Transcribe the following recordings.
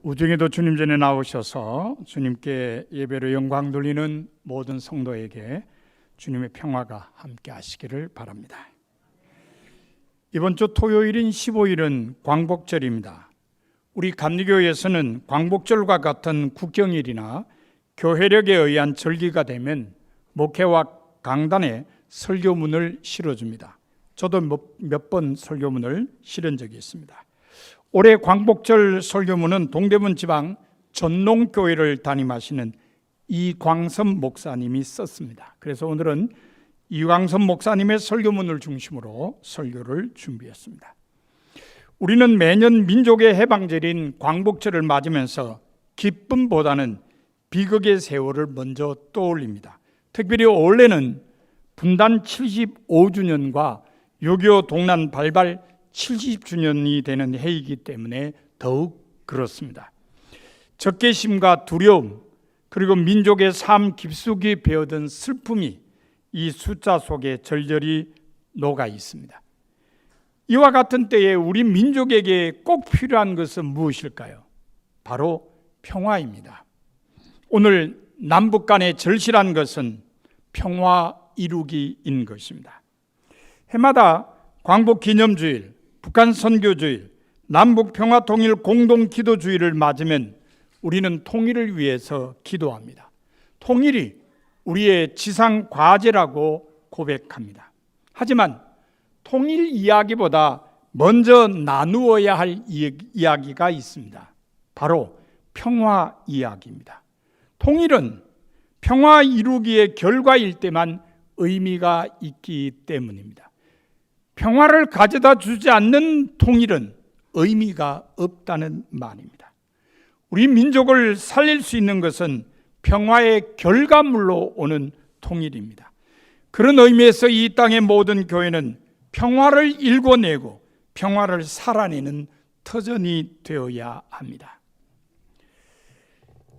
우중에도 주님 전에 나오셔서 주님께 예배로 영광 돌리는 모든 성도에게 주님의 평화가 함께 하시기를 바랍니다. 이번 주 토요일인 15일은 광복절입니다. 우리 감리교에서는 광복절과 같은 국경일이나 교회력에 의한 절기가 되면 목회와 강단에 설교문을 실어줍니다. 저도 몇 번 설교문을 실은 적이 있습니다. 올해 광복절 설교문은 동대문 지방 전농교회를 담임하시는 이광섭 목사님이 썼습니다. 그래서 오늘은 이광섭 목사님의 설교문을 중심으로 설교를 준비했습니다. 우리는 매년 민족의 해방절인 광복절을 맞으면서 기쁨보다는 비극의 세월을 먼저 떠올립니다. 특별히 올해는 분단 75주년과 6.25 동란 발발 70주년이 되는 해이기 때문에 더욱 그렇습니다. 적개심과 두려움, 그리고 민족의 삶 깊숙이 배어든 슬픔이 이 숫자 속에 절절히 녹아 있습니다. 이와 같은 때에 우리 민족에게 꼭 필요한 것은 무엇일까요? 바로 평화입니다. 오늘 남북 간의 절실한 것은 평화 이루기인 것입니다. 해마다 광복기념주일, 북한 선교주일, 남북 평화통일 공동기도주일을 맞으면 우리는 통일을 위해서 기도합니다. 통일이 우리의 지상 과제라고 고백합니다. 하지만 통일 이야기보다 먼저 나누어야 할 이야기가 있습니다. 바로 평화 이야기입니다. 통일은 평화 이루기의 결과일 때만 의미가 있기 때문입니다. 평화를 가져다 주지 않는 통일은 의미가 없다는 말입니다. 우리 민족을 살릴 수 있는 것은 평화의 결과물로 오는 통일입니다. 그런 의미에서 이 땅의 모든 교회는 평화를 일궈내고 평화를 살아내는 터전이 되어야 합니다.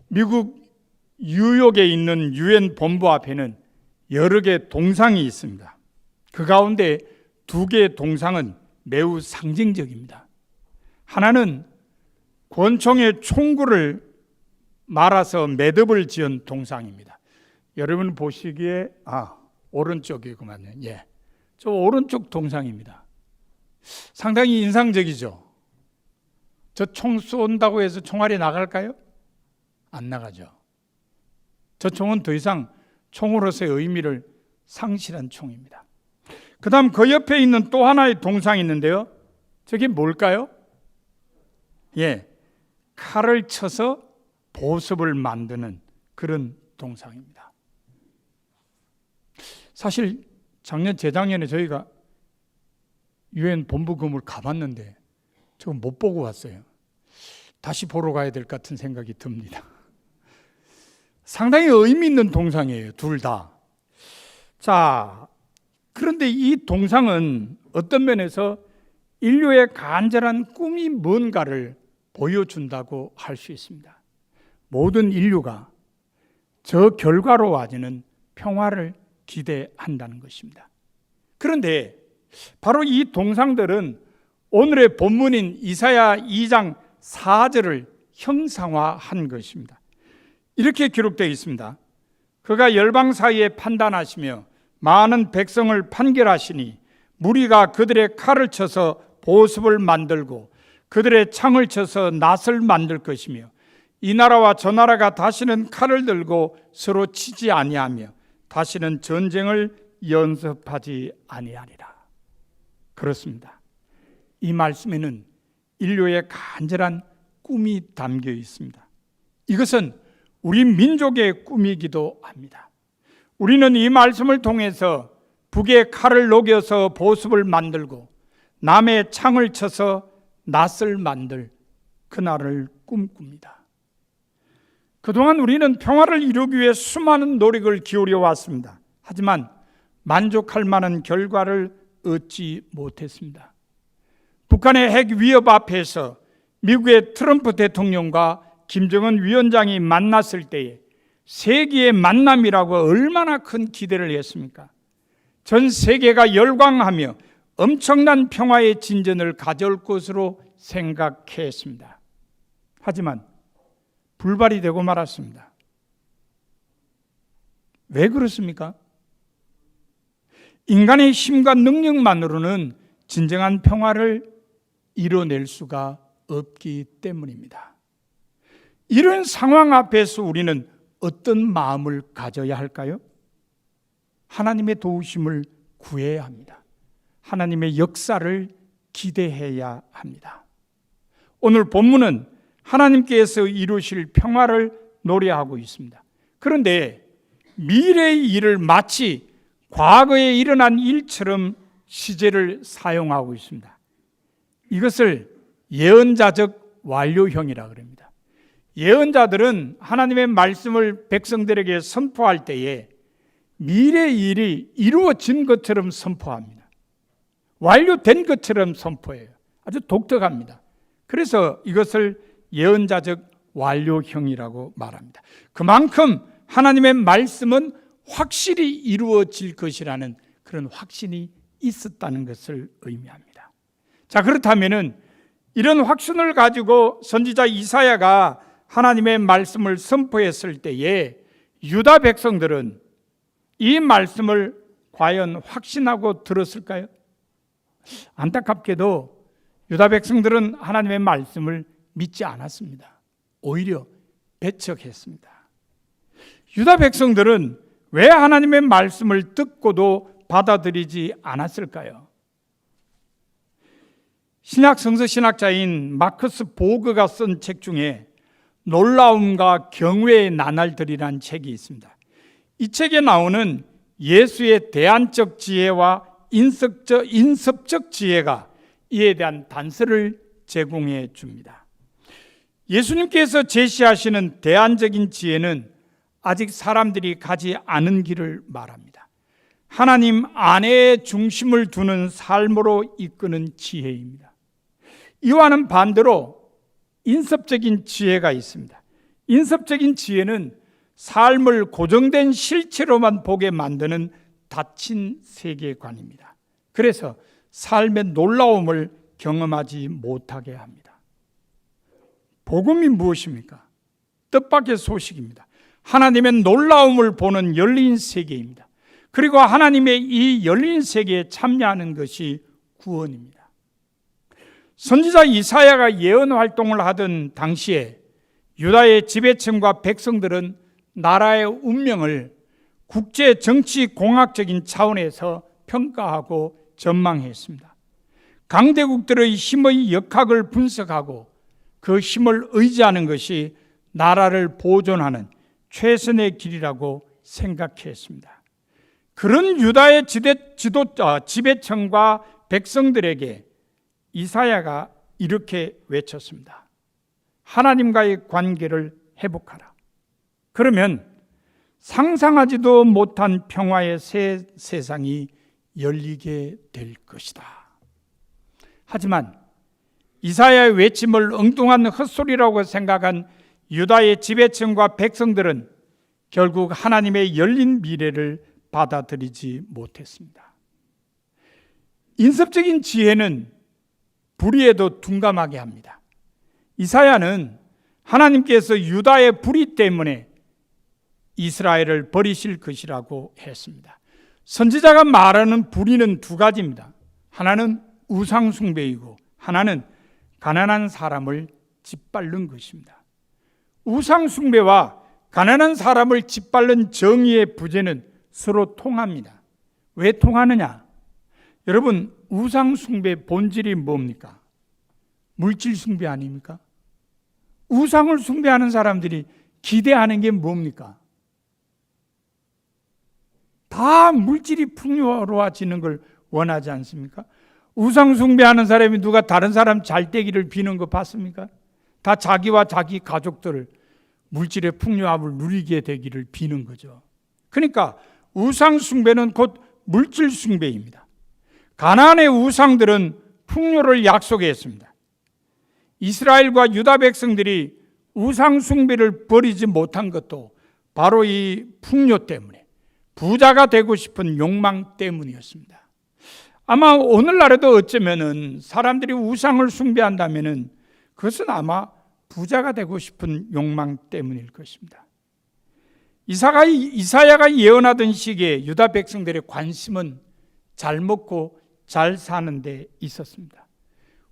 미국 뉴욕에 있는 유엔 본부 앞에는 여러 개의 동상이 있습니다. 그 가운데 2개의 동상은 매우 상징적입니다. 하나는 권총의 총구를 말아서 매듭을 지은 동상입니다. 여러분 보시기에 오른쪽이구만요. 예, 저 오른쪽 동상입니다. 상당히 인상적이죠. 저 총 쏜다고 해서 총알이 나갈까요? 안 나가죠. 저 총은 더 이상 총으로서의 의미를 상실한 총입니다. 그 다음 그 옆에 있는 또 하나의 동상이 있는데요. 저게 뭘까요? 예, 칼을 쳐서 보습을 만드는 그런 동상입니다. 사실 작년 재작년에 저희가 유엔 본부 건물 가봤는데 저거 못 보고 왔어요. 다시 보러 가야 될 것 같은 생각이 듭니다. 상당히 의미 있는 동상이에요, 둘 다. 자, 그런데 이 동상은 어떤 면에서 인류의 간절한 꿈이 뭔가를 보여준다고 할 수 있습니다. 모든 인류가 저 결과로 와지는 평화를 기대한다는 것입니다. 그런데 바로 이 동상들은 오늘의 본문인 이사야 2장 4절을 형상화한 것입니다. 이렇게 기록되어 있습니다. 그가 열방 사이에 판단하시며 많은 백성을 판결하시니 무리가 그들의 칼을 쳐서 보습을 만들고 그들의 창을 쳐서 낫을 만들 것이며 이 나라와 저 나라가 다시는 칼을 들고 서로 치지 아니하며 다시는 전쟁을 연습하지 아니하리라. 그렇습니다. 이 말씀에는 인류의 간절한 꿈이 담겨 있습니다. 이것은 우리 민족의 꿈이기도 합니다. 우리는 이 말씀을 통해서 북의 칼을 녹여서 보습을 만들고 남의 창을 쳐서 낫을 만들 그날을 꿈꿉니다. 그동안 우리는 평화를 이루기 위해 수많은 노력을 기울여 왔습니다. 하지만 만족할 만한 결과를 얻지 못했습니다. 북한의 핵 위협 앞에서 미국의 트럼프 대통령과 김정은 위원장이 만났을 때에 세계의 만남이라고 얼마나 큰 기대를 했습니까? 전 세계가 열광하며 엄청난 평화의 진전을 가져올 것으로 생각했습니다. 하지만 불발이 되고 말았습니다. 왜 그렇습니까? 인간의 힘과 능력만으로는 진정한 평화를 이뤄낼 수가 없기 때문입니다. 이런 상황 앞에서 우리는 어떤 마음을 가져야 할까요? 하나님의 도우심을 구해야 합니다. 하나님의 역사를 기대해야 합니다. 오늘 본문은 하나님께서 이루실 평화를 노래하고 있습니다. 그런데 미래의 일을 마치 과거에 일어난 일처럼 시제를 사용하고 있습니다. 이것을 예언자적 완료형이라 그럽니다. 예언자들은 하나님의 말씀을 백성들에게 선포할 때에 미래의 일이 이루어진 것처럼 선포합니다. 완료된 것처럼 선포해요. 아주 독특합니다. 그래서 이것을 예언자적 완료형이라고 말합니다. 그만큼 하나님의 말씀은 확실히 이루어질 것이라는 그런 확신이 있었다는 것을 의미합니다. 자, 그렇다면은 이런 확신을 가지고 선지자 이사야가 하나님의 말씀을 선포했을 때에 유다 백성들은 이 말씀을 과연 확신하고 들었을까요? 안타깝게도 유다 백성들은 하나님의 말씀을 믿지 않았습니다. 오히려 배척했습니다. 유다 백성들은 왜 하나님의 말씀을 듣고도 받아들이지 않았을까요? 신약 성서 신학자인 마커스 보그가 쓴 책 중에 놀라움과 경외의 나날들이라는 책이 있습니다. 이 책에 나오는 예수의 대안적 지혜와 인섭적 지혜가 이에 대한 단서를 제공해 줍니다. 예수님께서 제시하시는 대안적인 지혜는 아직 사람들이 가지 않은 길을 말합니다. 하나님 안에 중심을 두는 삶으로 이끄는 지혜입니다. 이와는 반대로 인섭적인 지혜가 있습니다. 인섭적인 지혜는 삶을 고정된 실체로만 보게 만드는 닫힌 세계관입니다. 그래서 삶의 놀라움을 경험하지 못하게 합니다. 복음이 무엇입니까? 뜻밖의 소식입니다. 하나님의 놀라움을 보는 열린 세계입니다. 그리고 하나님의 이 열린 세계에 참여하는 것이 구원입니다. 선지자 이사야가 예언 활동을 하던 당시에 유다의 지배층과 백성들은 나라의 운명을 국제 정치 공학적인 차원에서 평가하고 전망했습니다. 강대국들의 힘의 역학을 분석하고 그 힘을 의지하는 것이 나라를 보존하는 최선의 길이라고 생각했습니다. 그런 유다의 지배층과 백성들에게 이사야가 이렇게 외쳤습니다. 하나님과의 관계를 회복하라. 그러면 상상하지도 못한 평화의 새 세상이 열리게 될 것이다. 하지만 이사야의 외침을 엉뚱한 헛소리라고 생각한 유다의 지배층과 백성들은 결국 하나님의 열린 미래를 받아들이지 못했습니다. 인섭적인 지혜는 불의에도 둔감하게 합니다. 이사야는 하나님께서 유다의 불의 때문에 이스라엘을 버리실 것이라고 했습니다. 선지자가 말하는 불의는 두 가지입니다. 하나는 우상 숭배이고 하나는 가난한 사람을 짓밟는 것입니다. 우상 숭배와 가난한 사람을 짓밟는 정의의 부재는 서로 통합니다. 왜 통하느냐? 여러분, 우상 숭배의 본질이 뭡니까? 물질 숭배 아닙니까? 우상을 숭배하는 사람들이 기대하는 게 뭡니까? 다 물질이 풍요로워지는 걸 원하지 않습니까? 우상 숭배하는 사람이 누가 다른 사람 잘 되기를 비는 거 봤습니까? 다 자기와 자기 가족들 물질의 풍요함을 누리게 되기를 비는 거죠. 그러니까 우상 숭배는 곧 물질 숭배입니다. 가나안의 우상들은 풍요를 약속했습니다. 이스라엘과 유다 백성들이 우상 숭배를 버리지 못한 것도 바로 이 풍요 때문에, 부자가 되고 싶은 욕망 때문이었습니다. 아마 오늘날에도 어쩌면은 사람들이 우상을 숭배한다면은 그것은 아마 부자가 되고 싶은 욕망 때문일 것입니다. 이사야가 예언하던 시기에 유다 백성들의 관심은 잘 먹고 잘 사는 데 있었습니다.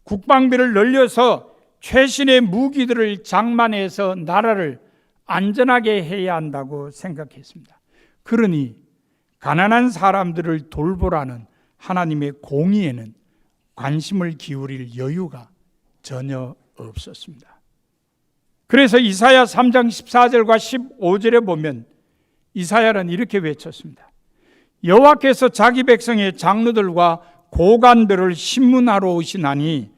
국방비를 늘려서 최신의 무기들을 장만해서 나라를 안전하게 해야 한다고 생각했습니다. 그러니 가난한 사람들을 돌보라는 하나님의 공의에는 관심을 기울일 여유가 전혀 없었습니다. 그래서 이사야 3장 14절과 15절에 보면 이사야는 이렇게 외쳤습니다. 여호와께서 자기 백성의 장로들과 고관들을 신문하러 오시나니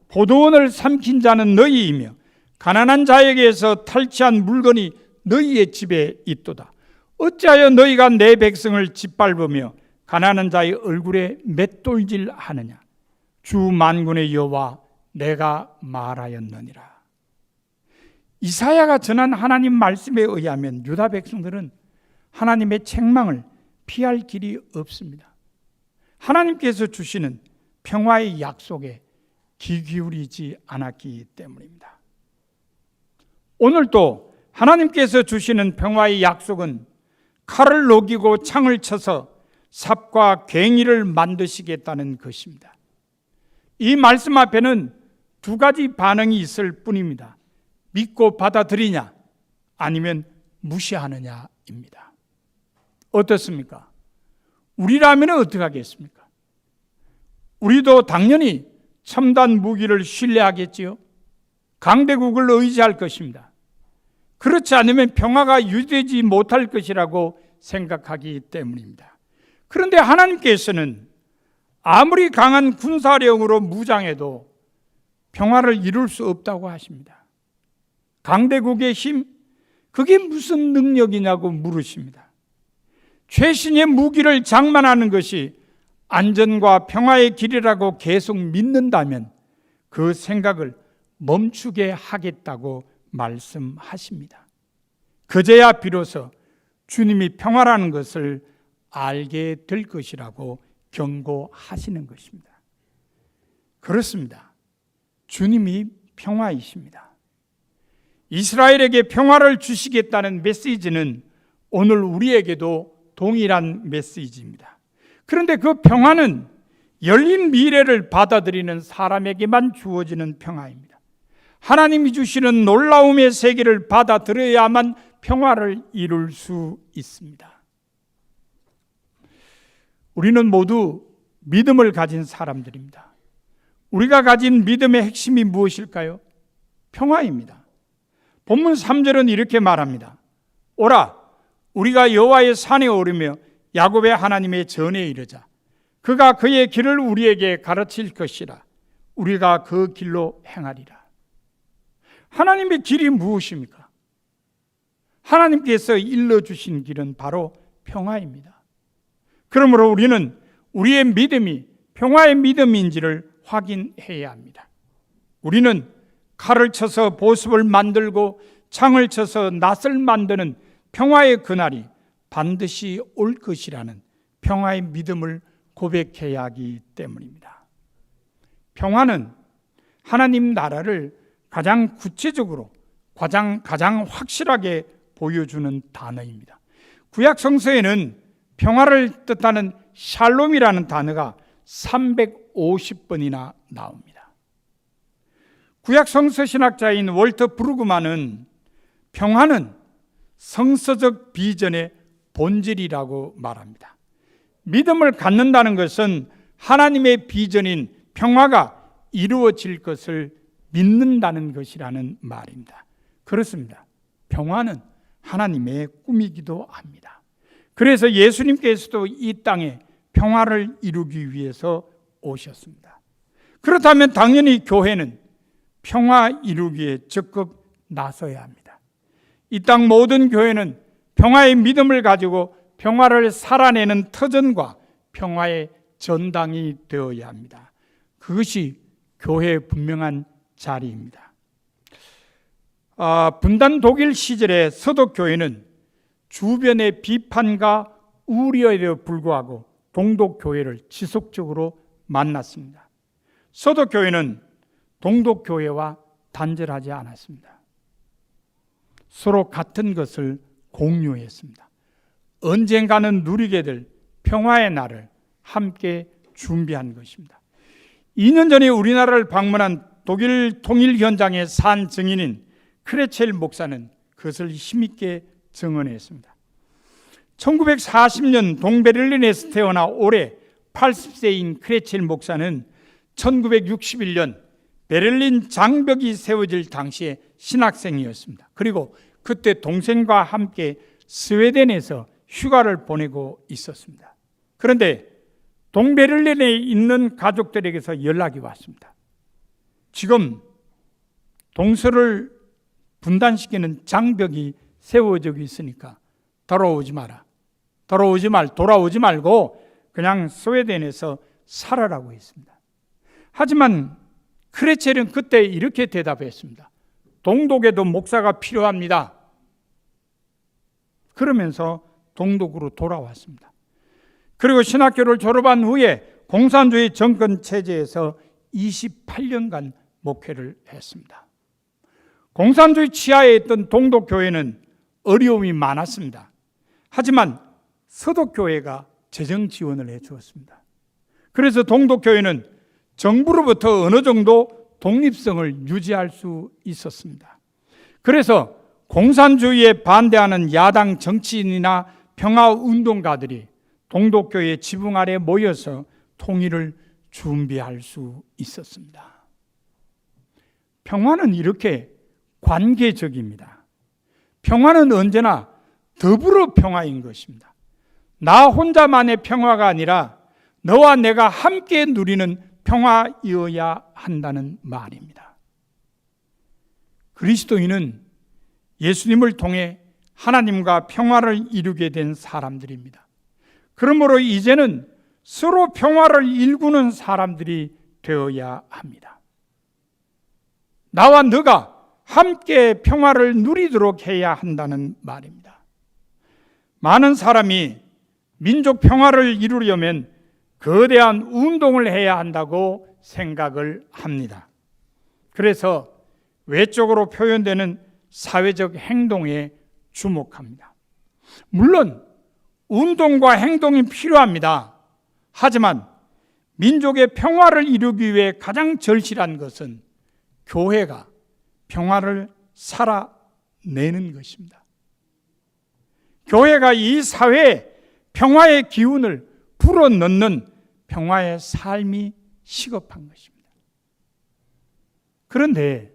포도원을 삼킨 자는 너희이며 가난한 자에게서 탈취한 물건이 너희의 집에 있도다. 어찌하여 너희가 내 백성을 짓밟으며 가난한 자의 얼굴에 맷돌질하느냐. 주 만군의 여호와 내가 말하였느니라. 이사야가 전한 하나님 말씀에 의하면 유다 백성들은 하나님의 책망을 피할 길이 없습니다. 하나님께서 주시는 평화의 약속에 귀 기울이지 않았기 때문입니다. 오늘도 하나님께서 주시는 평화의 약속은 칼을 녹이고 창을 쳐서 삽과 괭이를 만드시겠다는 것입니다. 이 말씀 앞에는 두 가지 반응이 있을 뿐입니다. 믿고 받아들이냐 아니면 무시하느냐입니다. 어떻습니까? 우리라면 어떻게 하겠습니까? 우리도 당연히 첨단 무기를 신뢰하겠지요. 강대국을 의지할 것입니다. 그렇지 않으면 평화가 유지되지 못할 것이라고 생각하기 때문입니다. 그런데 하나님께서는 아무리 강한 군사력으로 무장해도 평화를 이룰 수 없다고 하십니다. 강대국의 힘, 그게 무슨 능력이냐고 물으십니다. 최신의 무기를 장만하는 것이 안전과 평화의 길이라고 계속 믿는다면 그 생각을 멈추게 하겠다고 말씀하십니다. 그제야 비로소 주님이 평화라는 것을 알게 될 것이라고 경고하시는 것입니다. 그렇습니다. 주님이 평화이십니다. 이스라엘에게 평화를 주시겠다는 메시지는 오늘 우리에게도 동일한 메시지입니다. 그런데 그 평화는 열린 미래를 받아들이는 사람에게만 주어지는 평화입니다. 하나님이 주시는 놀라움의 세계를 받아들여야만 평화를 이룰 수 있습니다. 우리는 모두 믿음을 가진 사람들입니다. 우리가 가진 믿음의 핵심이 무엇일까요? 평화입니다. 본문 3절은 이렇게 말합니다. 오라, 우리가 여호와의 산에 오르며 야곱의 하나님의 전에 이르자. 그가 그의 길을 우리에게 가르칠 것이라. 우리가 그 길로 행하리라. 하나님의 길이 무엇입니까? 하나님께서 일러주신 길은 바로 평화입니다. 그러므로 우리는 우리의 믿음이 평화의 믿음인지를 확인해야 합니다. 우리는 칼을 쳐서 보습을 만들고 창을 쳐서 낫을 만드는 평화의 그날이 반드시 올 것이라는 평화의 믿음을 고백해야 하기 때문입니다. 평화는 하나님 나라를 가장 구체적으로 가장 확실하게 보여주는 단어입니다. 구약 성서에는 평화를 뜻하는 샬롬이라는 단어가 350번이나 나옵니다. 구약 성서 신학자인 월터 브루그만은 평화는 성서적 비전의 본질이라고 말합니다. 믿음을 갖는다는 것은 하나님의 비전인 평화가 이루어질 것을 믿는다는 것이라는 말입니다. 그렇습니다. 평화는 하나님의 꿈이기도 합니다. 그래서 예수님께서도 이 땅에 평화를 이루기 위해서 오셨습니다. 그렇다면 당연히 교회는 평화 이루기에 적극 나서야 합니다. 이 땅 모든 교회는 평화의 믿음을 가지고 평화를 살아내는 터전과 평화의 전당이 되어야 합니다. 그것이 교회의 분명한 자리입니다. 분단 독일 시절의 서독교회는 주변의 비판과 우려에도 불구하고 동독교회를 지속적으로 만났습니다. 서독교회는 동독교회와 단절하지 않았습니다. 서로 같은 것을 공유했습니다. 언젠가는 누리게 될 평화의 날을 함께 준비한 것입니다. 2년 전에 우리나라를 방문한 독일 통일 현장의 산 증인인 크레첼 목사는 그것을 힘있게 증언했습니다. 1940년 동베를린에서 태어나 올해 80세인 크레첼 목사는 1961년 베를린 장벽이 세워질 당시에 신학생이었습니다. 그리고 그때 동생과 함께 스웨덴에서 휴가를 보내고 있었습니다. 그런데 동베를린에 있는 가족들에게서 연락이 왔습니다. 지금 동서를 분단시키는 장벽이 세워지고 있으니까 돌아오지 말고 그냥 스웨덴에서 살아라고 했습니다. 하지만 크레첼은 그때 이렇게 대답했습니다. 동독에도 목사가 필요합니다. 그러면서 동독으로 돌아왔습니다. 그리고 신학교를 졸업한 후에 공산주의 정권 체제에서 28년간 목회를 했습니다. 공산주의 치하에 있던 동독교회는 어려움이 많았습니다. 하지만 서독교회가 재정 지원을 해주었습니다. 그래서 동독교회는 정부로부터 어느 정도 독립성을 유지할 수 있었습니다. 그래서 공산주의에 반대하는 야당 정치인이나 평화운동가들이 동독교회 지붕 아래 모여서 통일을 준비할 수 있었습니다. 평화는 이렇게 관계적입니다. 평화는 언제나 더불어 평화인 것입니다. 나 혼자만의 평화가 아니라 너와 내가 함께 누리는 평화이어야 한다는 말입니다. 그리스도인은 예수님을 통해 하나님과 평화를 이루게 된 사람들입니다. 그러므로 이제는 서로 평화를 일구는 사람들이 되어야 합니다. 나와 너가 함께 평화를 누리도록 해야 한다는 말입니다. 많은 사람이 민족 평화를 이루려면 거대한 운동을 해야 한다고 생각을 합니다. 그래서 외적으로 표현되는 사회적 행동에 주목합니다. 물론 운동과 행동이 필요합니다. 하지만 민족의 평화를 이루기 위해 가장 절실한 것은 교회가 평화를 살아내는 것입니다. 교회가 이 사회에 평화의 기운을 불어넣는 평화의 삶이 시급한 것입니다. 그런데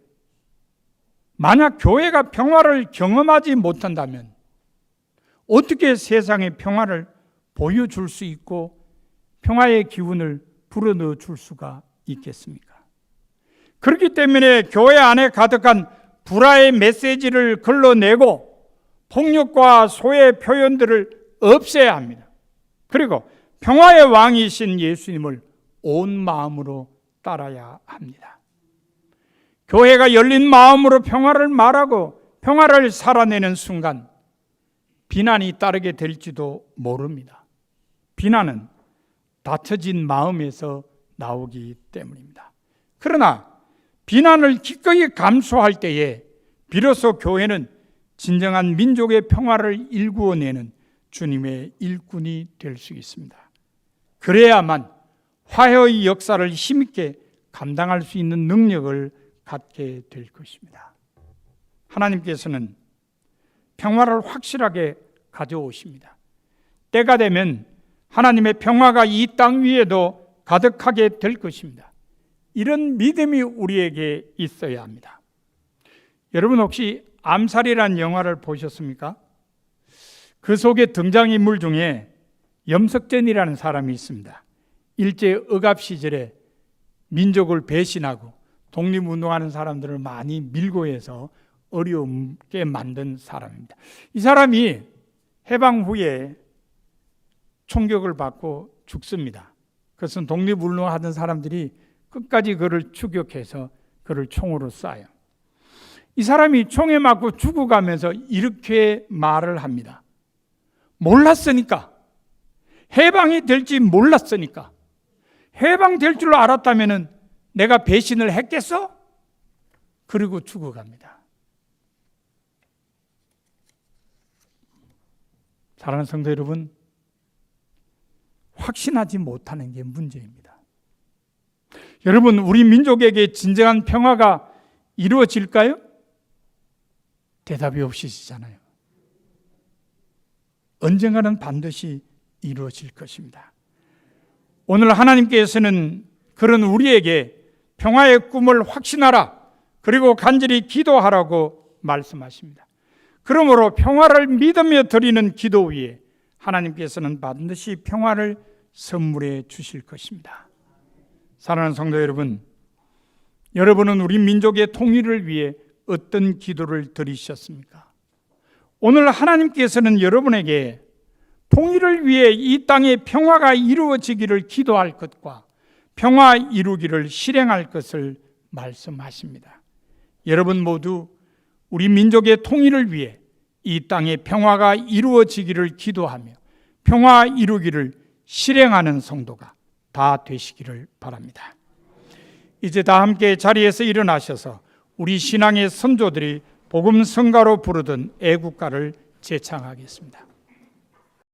만약 교회가 평화를 경험하지 못한다면 어떻게 세상에 평화를 보여줄 수 있고 평화의 기운을 불어넣어 줄 수가 있겠습니까? 그렇기 때문에 교회 안에 가득한 불화의 메시지를 걸러내고 폭력과 소외 표현들을 없애야 합니다. 그리고 평화의 왕이신 예수님을 온 마음으로 따라야 합니다. 교회가 열린 마음으로 평화를 말하고 평화를 살아내는 순간 비난이 따르게 될지도 모릅니다. 비난은 닫혀진 마음에서 나오기 때문입니다. 그러나 비난을 기꺼이 감수할 때에 비로소 교회는 진정한 민족의 평화를 일구어내는 주님의 일꾼이 될 수 있습니다. 그래야만 화해의 역사를 힘있게 감당할 수 있는 능력을 갖게 될 것입니다. 하나님께서는 평화를 확실하게 가져오십니다. 때가 되면 하나님의 평화가 이 땅 위에도 가득하게 될 것입니다. 이런 믿음이 우리에게 있어야 합니다. 여러분 혹시 암살이라는 영화를 보셨습니까? 그 속에 등장인물 중에 염석전이라는 사람이 있습니다. 일제 억압 시절에 민족을 배신하고 독립운동하는 사람들을 많이 밀고 해서 어려움게 만든 사람입니다. 이 사람이 해방 후에 총격을 받고 죽습니다. 그것은 독립운동하던 사람들이 끝까지 그를 추격해서 그를 총으로 쏴요. 이 사람이 총에 맞고 죽어가면서 이렇게 말을 합니다. 몰랐으니까, 해방이 될지 몰랐으니까, 해방될 줄 알았다면 내가 배신을 했겠어? 그리고 죽어갑니다. 사랑하는 성도 여러분, 확신하지 못하는 게 문제입니다. 여러분, 우리 민족에게 진정한 평화가 이루어질까요? 대답이 없으시잖아요. 언젠가는 반드시 이루어질 것입니다. 오늘 하나님께서는 그런 우리에게 평화의 꿈을 확신하라, 그리고 간절히 기도하라고 말씀하십니다. 그러므로 평화를 믿으며 드리는 기도 위에 하나님께서는 반드시 평화를 선물해 주실 것입니다. 사랑하는 성도 여러분, 여러분은 우리 민족의 통일을 위해 어떤 기도를 드리셨습니까? 오늘 하나님께서는 여러분에게 통일을 위해 이 땅에 평화가 이루어지기를 기도할 것과 평화 이루기를 실행할 것을 말씀하십니다. 여러분 모두 우리 민족의 통일을 위해 이 땅에 평화가 이루어지기를 기도하며 평화 이루기를 실행하는 성도가 다 되시기를 바랍니다. 이제 다 함께 자리에서 일어나셔서 우리 신앙의 선조들이 복음 성가로 부르던 애국가를 제창하겠습니다.